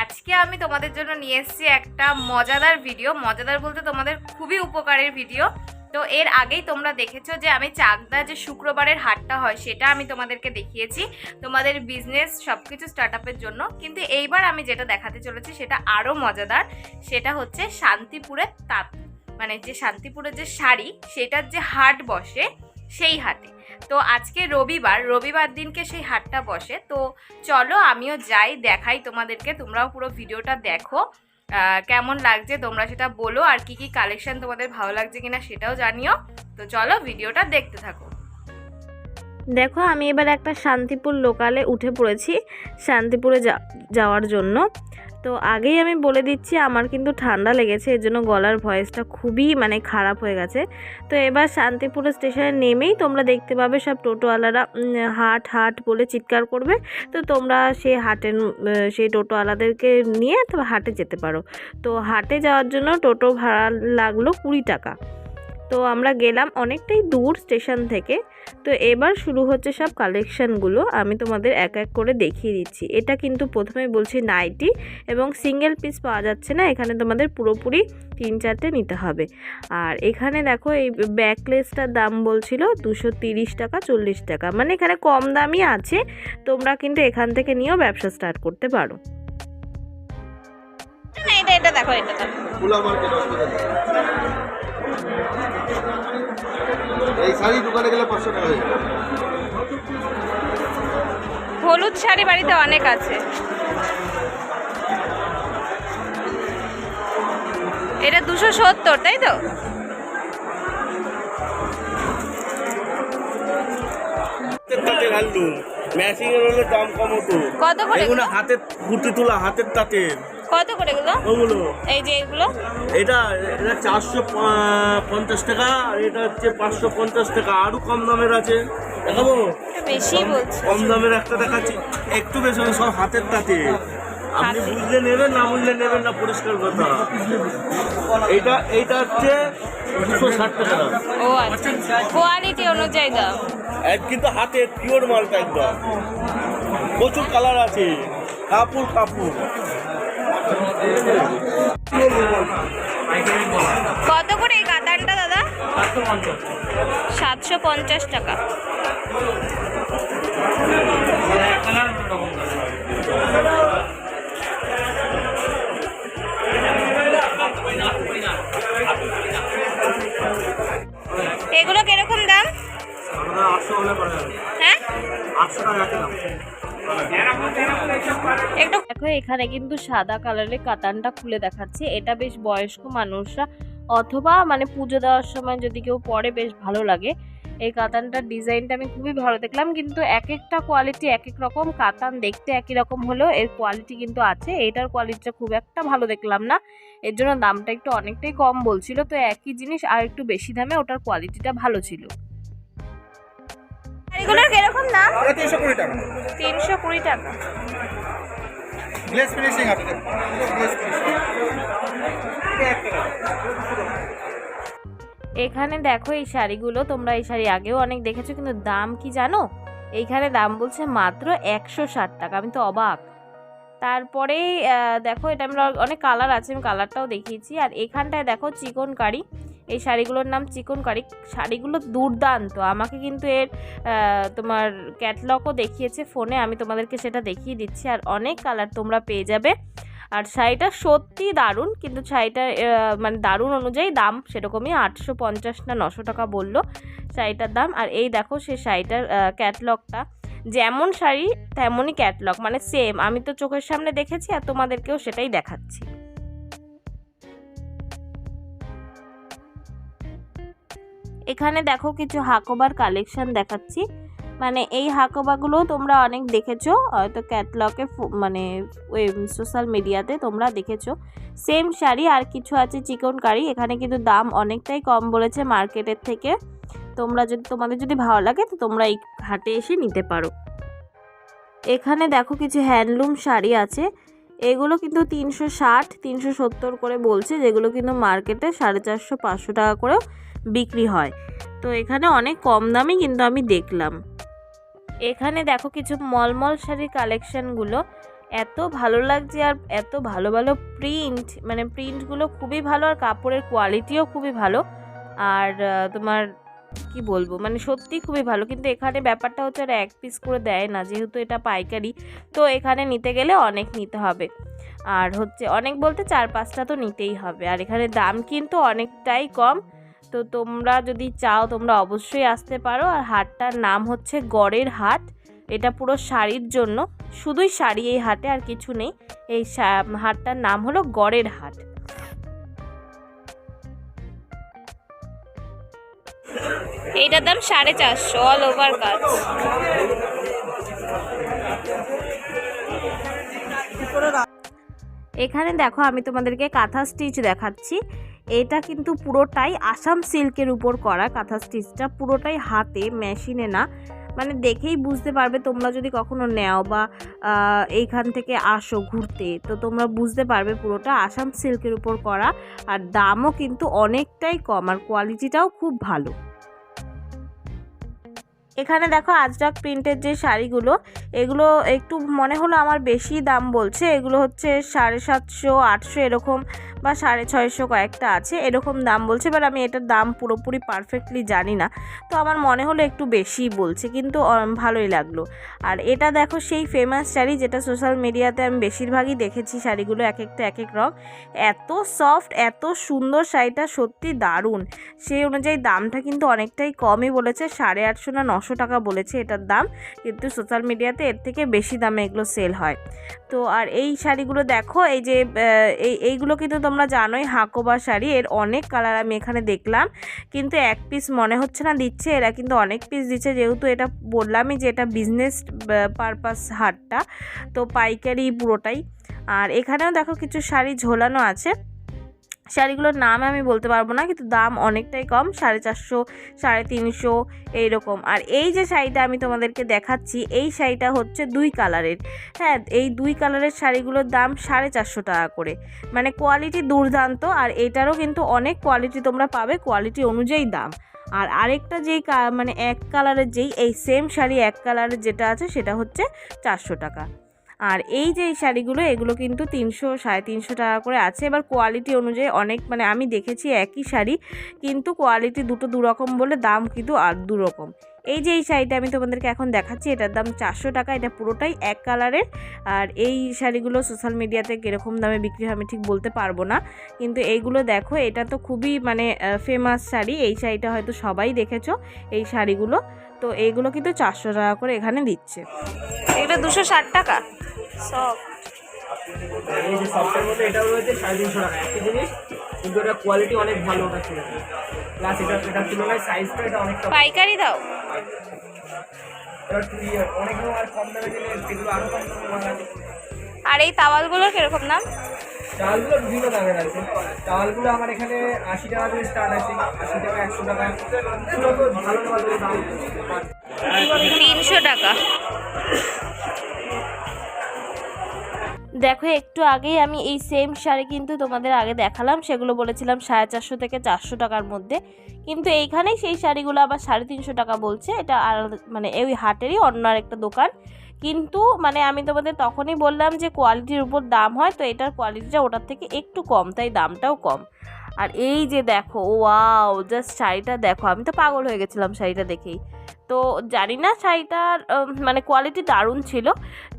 আজকে আমি তোমাদের জন্য নিয়ে এসেছি একটা মজাদার ভিডিও। মজাদার বলতে তোমাদের খুবই উপকারের ভিডিও। তো এর আগেই তোমরা দেখেছো যে আমি চাকদা যে শুক্রবারের হাটটা হয় সেটা আমি তোমাদেরকে দেখিয়েছি তোমাদের বিজনেস সব কিছু স্টার্ট আপের জন্য। কিন্তু এইবার আমি যেটা দেখাতে চলেছি সেটা আরও মজাদার। সেটা হচ্ছে শান্তিপুরের তাঁত, মানে যে শান্তিপুরের যে শাড়ি সেটার যে হাট বসে সেই হাটে। তো আজকে রবিবার দিনকে সেই হাটটা বসে। তো চলো আমিও যাই, দেখাই তোমাদেরকে, তোমরাও পুরো ভিডিওটা দেখো। কেমন লাগছে তোমরা সেটা বলো, আর কি কি কালেকশন তোমাদের ভালো লাগছে কিনা সেটাও জানিও। তো চলো ভিডিওটা দেখতে থাকো। দেখো আমি এবার একটা শান্তিপুর লোকালে উঠে পড়েছি শান্তিপুরে যাওয়ার জন্য। তো আগেই আমি বলে দিচ্ছি আমার কিন্তু ঠান্ডা লেগেছে, এর জন্য গলার ভয়েসটা খুবই খারাপ হয়ে গেছে। তো এবার শান্তিপুর স্টেশনে নেমেই তোমরা দেখতে পাবে সব টোটোওয়ালারা হাট হাট বলে চিৎকার করবে। তো তোমরা সেই টোটোওয়ালাদেরকে নিয়ে তো হাটে যেতে পারো। তো হাটে যাওয়ার জন্য টোটো ভাড়া লাগলো 20 টাকা। তো আমরা গেলাম অনেকটাই দূর স্টেশন থেকে। তো এবার শুরু হচ্ছে সব কালেকশানগুলো, আমি তোমাদের এক এক করে দেখিয়ে দিচ্ছি। এটা কিন্তু প্রথমে বলছি নাইটি, এবং সিঙ্গেল পিস পাওয়া যাচ্ছে না, এখানে তোমাদের পুরোপুরি 3-4টে নিতে হবে। আর এখানে দেখো এই ব্যাকলেসটার দাম বলছিল 230 টাকা 40 টাকা, মানে এখানে কম দামই আছে। তোমরা কিন্তু এখান থেকে নিয়েও ব্যবসা স্টার্ট করতে পারো। এটা দেখো, এটা এই শাড়ি দোকানে গেলে 500 টাকা হয়ে যাবে। হলুদ শাড়ি বাড়িতে অনেক আছে। এটা 270, তাই তো? ম্যাচিং এর হলে দাম কম হতো। কত করে এগুলো? হাতের কুটি তোলা, হাতের তাঁতে। কত করে এগুলো? ওগুলো এই যে এগুলো, এটা 450 টাকা, আর এটা হচ্ছে 550 টাকা। আরো কম দামের আছে, দেখাবো? বেশি বলছি। কম দামের একটা দেখাচ্ছি, একটু বেশি, সব হাতের তাঁতে। আপনি বুঝলে নেবেন, না বুঝলে নেবেন না, পরিষ্কার কথা। এইটা হচ্ছে 260 টাকা। ও আচ্ছা, কোয়ালিটি অনুযায়ী দাম। কিন্তু হাতে পিওর মালটা একদম, প্রচুর কালার আছে, কাপড়। কত করে এই কাতানটা দাদা? 750 টাকা। এগুলো কিরকম দাম? হ্যাঁ, 800 টাকা দাম। একটু দেখো এখানে কিন্তু সাদা কালারের কাতানটা খুলে দেখাচ্ছে। এটা বেশ বয়স্ক মানুষরা অথবা পুজো দেওয়ার সময় যদি কেউ পরে বেশ ভালো লাগে। এই কাতানটার ডিজাইনটা আমি খুবই ভালো দেখলাম, কিন্তু এক একটা কোয়ালিটি এক এক রকম। কাতান দেখতে একই রকম হলেও এর কোয়ালিটি কিন্তু আছে। এইটার কোয়ালিটিটা খুব একটা ভালো দেখলাম না, এর জন্য দামটা একটু অনেকটাই কম বলছিল। তো একই জিনিস আর একটু বেশি দামে, ওটার কোয়ালিটিটা ভালো ছিল। এগুলোর কিরকম দাম? 320 টাকা। 320 টাকা। গ্লেজ ফিনিশিং আছে, গ্লেজ ফিনিশিং। এখানে দেখো এই শাড়িগুলো, তোমরা এই শাড়ি আগেও অনেক দেখেছো, কিন্তু দাম কি জানো? এইখানে দাম বলছে মাত্র 160 টাকা। আমি তো অবাক। তারপরে দেখো এটা আমরা অনেক কালার আছে, আমি কালারটাও দেখিয়েছি। আর এখানটায় দেখো চিকনকারি, এই শাড়িগুলোর নাম চিকনকারি। শাড়িগুলো দুর্দান্ত। আমাকে কিন্তু এর তোমার ক্যাটলগও দেখিয়েছে ফোনে, আমি তোমাদেরকে সেটা দেখিয়ে দিচ্ছি। আর অনেক কালার তোমরা পেয়ে যাবে। আর শাড়িটা সত্যি দারুণ, কিন্তু শাড়িটা দারুণ অনুযায়ী দাম সেরকমই, 850 না 900 টাকা বললো শাড়িটার দাম। আর এই দেখো সেই শাড়িটার ক্যাটলগটা, যেমন শাড়ি তেমনই ক্যাটলগ, সেম। আমি তো চোখের সামনে দেখেছি আর তোমাদেরকেও সেটাই দেখাচ্ছি। এখানে দেখো কিছু হাকোবার কালেকশন দেখাচ্ছি। এই হাকোবাগুলোও তোমরা অনেক দেখেছো হয়তো ক্যাটলগে, ওই সোশ্যাল মিডিয়াতে তোমরা দেখেছো। সেম শাড়ি, আর কিছু আছে চিকনকারি। এখানে কিন্তু দাম অনেকটাই কম বলেছে মার্কেটের থেকে। তোমাদের যদি ভালো লাগে তো তোমরা এই হাটে এসে নিতে পারো। এখানে দেখো কিছু হ্যান্ডলুম শাড়ি আছে, এগুলো কিন্তু 360-370 করে বলছে, যেগুলো কিন্তু মার্কেটে 450-500 টাকা করেও বিক্রি হয়। তো এখানে অনেক কম দামে কিন্তু আমি দেখলাম। এখানে দেখো কিছু মলমল শাড়ির কালেকশনগুলো, এত ভালো লাগছে আর এত ভালো ভালো প্রিন্ট, মানে প্রিন্টগুলো খুবই ভালো আর কাপড়ের কোয়ালিটিও খুবই ভালো। আর তোমার কি বলবো, মানে সত্যি খুবই ভালো। কিন্তু এখানে ব্যাপারটা হচ্ছে আর এক পিস করে দেয় না, যেহেতু এটা পাইকারি, তো এখানে নিতে গেলে অনেক নিতে হবে। আর হচ্ছে অনেক বলতে 4-5টা তো নিতেই হবে। আর এখানে দাম কিন্তু অনেকটাই কম। তো তোমরা যদি চাও তোমরা অবশ্যই আসতে পারো। আর হাটটার নাম হচ্ছে গড়ের হাট। এটা পুরো শাড়ির জন্য, শুধুই শাড়ি এই হাটে, আর কিছু নেই। এই হাটটার নাম হলো গড়ের হাট। এইটার দাম 450 অল ওভার কাজ। এখানে দেখো আমি তোমাদেরকে কাঁথা স্টিচ দেখাচ্ছি। এটা কিন্তু পুরোটাই আসাম সিল্কের উপর করা। কাঁথা স্টিচটা পুরোটাই হাতে, মেশিনে না। মানে দেখেই বুঝতে পারবে তোমরা যদি কখনো নেও বা এইখান থেকে আসো ঘুরতে, তো তোমরা বুঝতে পারবে পুরোটা আসাম সিল্কের উপর করা। আর দামও কিন্তু অনেকটাই কম, আর কোয়ালিটিটাও খুব ভালো। এখানে দেখো আজরাক প্রিন্টের যে শাড়িগুলো, এগুলো একটু মনে হলো আমার বেশি দাম বলছে। এগুলো হচ্ছে 750, 800 এরকম, বা 650 কয়েকটা আছে এরকম দাম বলছে। এবার আমি এটার দাম পুরোপুরি পারফেক্টলি জানি না, তো আমার মনে হলো একটু বেশিই বলছে, কিন্তু ভালোই লাগলো। আর এটা দেখো সেই ফেমাস শাড়ি, যেটা সোশ্যাল মিডিয়াতে আমি বেশিরভাগই দেখেছি। শাড়িগুলো এক একটা এক এক রং, এত সফট, এত সুন্দর শাড়িটা, সত্যি দারুণ। সেই অনুযায়ী দামটা কিন্তু অনেকটাই কমই বলেছে, 850 না 900 টাকা বলেছে এটার দাম। কিন্তু সোশ্যাল মিডিয়াতে এর থেকে বেশি দামে এগুলো সেল হয়। তো আর এই শাড়িগুলো দেখো, এই যে এইগুলো কিন্তু তোমরা জানোই হাকোবা শাড়ি। এর অনেক কালার আমি এখানে দেখলাম, কিন্তু এক পিস মনে হচ্ছে না দিচ্ছে, এরা কিন্তু অনেক পিস দিচ্ছে। যেহেতু এটা বললামই যে এটা বিজনেস পারপাস হাটটা, তো পাইকারি পুরোটাই। আর এখানেও দেখো কিছু শাড়ি ঝোলানো আছে। শাড়িগুলোর নাম আমি বলতে পারবো না, কিন্তু দাম অনেকটাই কম, 450, 350 এইরকম। আর এই যে শাড়িটা আমি তোমাদেরকে দেখাচ্ছি, এই শাড়িটা হচ্ছে 2 কালারের। হ্যাঁ, এই 2 কালারের শাড়িগুলোর দাম 450 টাকা করে। মানে কোয়ালিটি দুর্দান্ত, আর এটারও কিন্তু অনেক কোয়ালিটি তোমরা পাবে, কোয়ালিটি অনুযায়ী দাম। আর আরেকটা যেই মানে এক কালারের যেই এই সেম শাড়ি এক কালারের যেটা আছে সেটা হচ্ছে 400 টাকা। আর এই যে এই শাড়িগুলো, এগুলো কিন্তু 300, 350 টাকা করে আছে। এবার কোয়ালিটি অনুযায়ী অনেক, মানে আমি দেখেছি একই শাড়ি, কিন্তু কোয়ালিটি দুটো দুরকম বলে দাম কিন্তু আর দুরকম। এই যে এই শাড়িটা আমি তোমাদেরকে এখন দেখাচ্ছি, এটার দাম 400 টাকা। এটা পুরোটাই এক কালারের। আর এই শাড়িগুলো সোশ্যাল মিডিয়াতে কীরকম দামে বিক্রি হয় আমি ঠিক বলতে পারবো না, কিন্তু এইগুলো দেখো, এটা তো খুবই মানে ফেমাস শাড়ি। এই শাড়িটা হয়তো সবাই দেখেছো, এই শাড়িগুলো। তো এইগুলো কিন্তু 400 টাকা করে এখানে দিচ্ছে। এগুলো 260 টাকা সব। এই যে সফটের মধ্যে এটাও রয়েছে 350 টাকা, একই জিনিস, কিন্তু এটা কোয়ালিটি অনেক ভালো। ওটা ছিল প্লাস এটার তুলনায় সাইজটা এটা অনেকটা পাইকারি দাও। এটা অনেক আর কম দামে দিলে সেগুলো আরও কম দামে বানাবে। আর এই তাওয়ালগুলোর কিরকম দাম? চালগুলো বিভিন্ন দামের আছে। চালগুলো আমার এখানে 80 টাকা থেকে স্টার্ট আছে, 80 টাকা, 100 টাকা, ভালো ভালো দাম 300 টাকা। দেখো একটু আগেই আমি এই সেম শাড়ি কিন্তু তোমাদের আগে দেখালাম, সেগুলো বলেছিলাম 450 থেকে 400 টাকার মধ্যে, কিন্তু এইখানেই সেই শাড়িগুলো আবার 350 টাকা বলছে। এটা আলাদা, মানে এই হাটেরই অন্য আরেকটা দোকান। কিন্তু মানে আমি তোমাদের তখনই বললাম যে কোয়ালিটির উপর দাম হয়, তো এটার কোয়ালিটিটা ওটার থেকে একটু কম, তাই দামটাও কম। আর এই যে দেখো, ওয়াও, জাস্ট শাড়িটা দেখো, আমি তো পাগল হয়ে গেছিলাম শাড়িটা দেখেই। তো জানি না শাড়িটার মানে কোয়ালিটি দারুণ ছিল,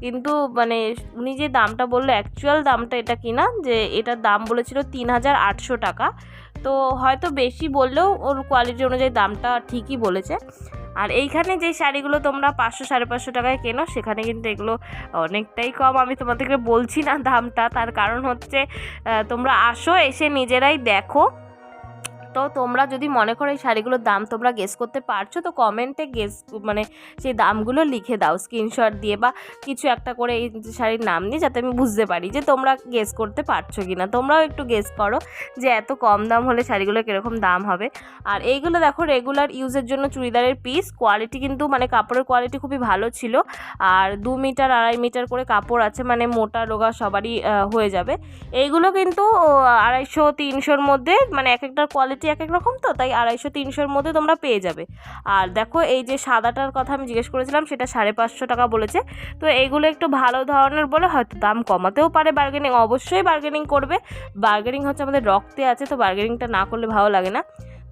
কিন্তু মানে উনি যে দামটা বললো অ্যাকচুয়াল দামটা এটা কিনা, যে এটার দাম বলেছিল 3800 টাকা। তো হয়তো বেশি বললেও ওর কোয়ালিটি অনুযায়ী দামটা ঠিকই বলেছে। আর এইখানে যে শাড়িগুলো তোমরা 500, 550 টাকায় কেনো, সেখানে কিন্তু এগুলো অনেকটাই কম। আমি তোমাদেরকে বলছি না দামটা, তার কারণ হচ্ছে তোমরা আসো, এসে নিজেরাই দেখো। তো তোমরা যদি মনে করো এই শাড়িগুলোর দাম তোমরা গেস করতে পারছো, তো কমেন্টে গেস মানে সেই দামগুলো লিখে দাও স্ক্রিনশট দিয়ে, বা কিছু একটা করে এই শাড়ির নাম দিয়ে, যাতে আমি বুঝতে পারি যে তোমরা গেস করতে পারছো কি না। তোমরাও একটু গেস করো যে এত কম দাম হলে শাড়িগুলো কীরকম দাম হবে। আর এইগুলো দেখো রেগুলার ইউজের জন্য চুড়িদারের পিস, কোয়ালিটি কিন্তু মানে কাপড়ের কোয়ালিটি খুবই ভালো ছিল। আর 2 মিটার 2.5 মিটার করে কাপড় আছে, মানে মোটা রোগা সবারই হয়ে যাবে। এইগুলো কিন্তু 250, 300-র মধ্যে, মানে এক একটার কোয়ালিটি কোয়ালিটি এক এক রকম, তো তাই 250-300-র মধ্যে তোমরা পেয়ে যাবে। আর দেখো এই যে সাদাটার কথা আমি জিজ্ঞেস করেছিলাম, সেটা 550 টাকা বলেছে। তো এইগুলো একটু ভালো ধরনের বলে হয়তো দাম কমাতেও পারে, বার্গেনিং অবশ্যই বার্গেনিং করবে, বার্গেনিং হচ্ছে আমাদের রক্তে আছে, তো বার্গেনিংটা না করলে ভালো লাগে না।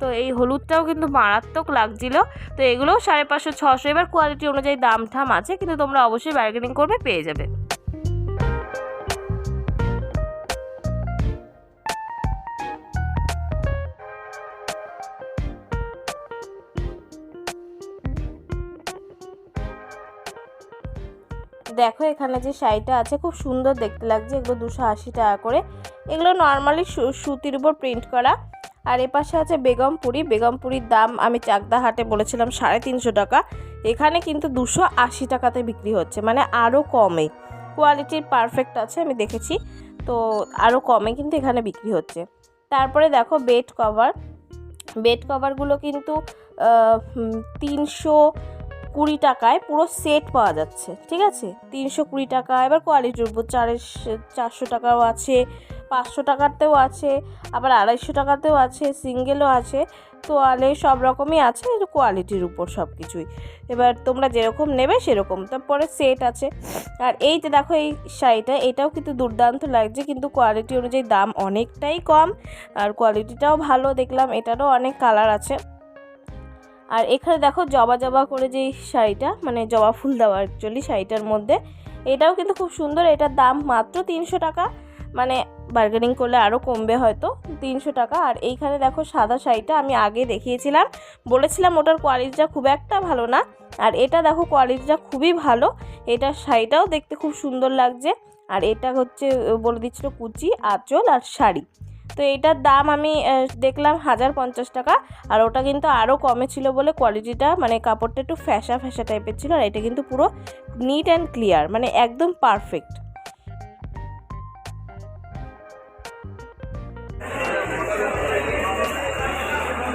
তো এই হলুদটাও কিন্তু মারাত্মক লাগছিল, তো এগুলোও 550-600, এবার কোয়ালিটি অনুযায়ী দাম ঠাম আছে, কিন্তু তোমরা অবশ্যই বার্গেনিং করবে, পেয়ে যাবে। দেখো এখানে যে শাড়িটা আছে খুব সুন্দর দেখতে লাগছে, এগুলো 280 টাকা করে। এগুলো নর্মালি সুতির উপর প্রিন্ট করা। আর এপাশে আছে বেগমপুরির দাম আমি চাকদা হাটে বলেছিলাম 350 টাকা, এখানে কিন্তু 280 টাকাতে বিক্রি হচ্ছে, মানে আরও কমে, কোয়ালিটির পারফেক্ট আছে, আমি দেখেছি, তো আরও কমে কিন্তু এখানে বিক্রি হচ্ছে। তারপরে দেখো বেড কভারগুলো কিন্তু 320 টাকায় পুরো সেট পাওয়া যাচ্ছে, ঠিক আছে, 320 টাকা। এবার কোয়ালিটির উপর 400 টাকাও আছে, 500 টাকাতেও আছে, আবার 250 টাকাতেও আছে, সিঙ্গেলও আছে, তোয়ালে সব রকমই আছে, কোয়ালিটির উপর সব কিছুই। এবার তোমরা যেরকম নেবে সেরকম। তারপরে সেট আছে। আর এই যে দেখো এই শাড়িটা, এটাও কিন্তু দুর্দান্ত লাগছে, কিন্তু কোয়ালিটি অনুযায়ী দাম অনেকটাই কম, আর কোয়ালিটিটাও ভালো দেখলাম, এটারও অনেক কালার আছে। আর এখানে দেখো জবা করে যে শাড়িটা, মানে জবা ফুল দেওয়া অ্যাকচুয়ালি শাড়িটার মধ্যে, এটাও কিন্তু খুব সুন্দর, এটার দাম মাত্র 300 টাকা, মানে বার্গেনিং করলে আরও কমবে হয়তো, 300 টাকা। আর এইখানে দেখো সাদা শাড়িটা আমি আগে দেখিয়েছিলাম, বলেছিলাম ওটার কোয়ালিটিটা খুব একটা ভালো না, আর এটা দেখো কোয়ালিটিটা খুবই ভালো, এটার শাড়িটাও দেখতে খুব সুন্দর লাগছে। আর এটা হচ্ছে বলে দিচ্ছিল কুচি, আঁচল আর শাড়ি। তো এইটার দাম আমি দেখলাম 1050 টাকা, আর ওটা কিন্তু আরও কমে ছিল বলে কোয়ালিটিটা, মানে কাপড়টা একটু ফ্যাশা টাইপের ছিল, আর এটা কিন্তু পুরো নিট অ্যান্ড ক্লিয়ার, মানে একদম পারফেক্ট।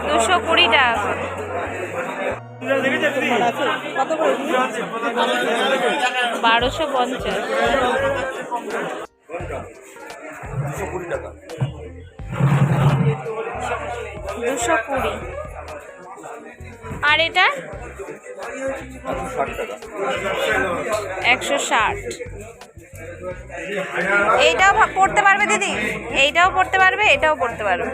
দুশো 20 টাকা। 1250। 220। আর এটা 160। এইটাও পড়তে পারবে দিদি, এইটাও পড়তে পারবে, এটাও পড়তে পারবে।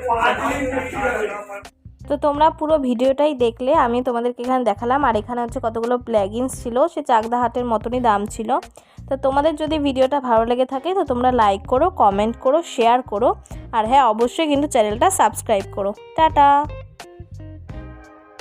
তো তোমরা পুরো ভিডিওটাই দেখলে, আমি তোমাদেরকে এখানে দেখালাম। আর এখানে হচ্ছে কতগুলো প্ল্যাগিংস ছিল, সে চাকদা হাটের মতনই দাম ছিল। তো তোমাদের যদি ভিডিওটা ভালো লেগে থাকে তো তোমরা লাইক করো, কমেন্ট করো, শেয়ার করো, আর হ্যাঁ অবশ্যই কিন্তু চ্যানেলটা সাবস্ক্রাইব করো। টাটা।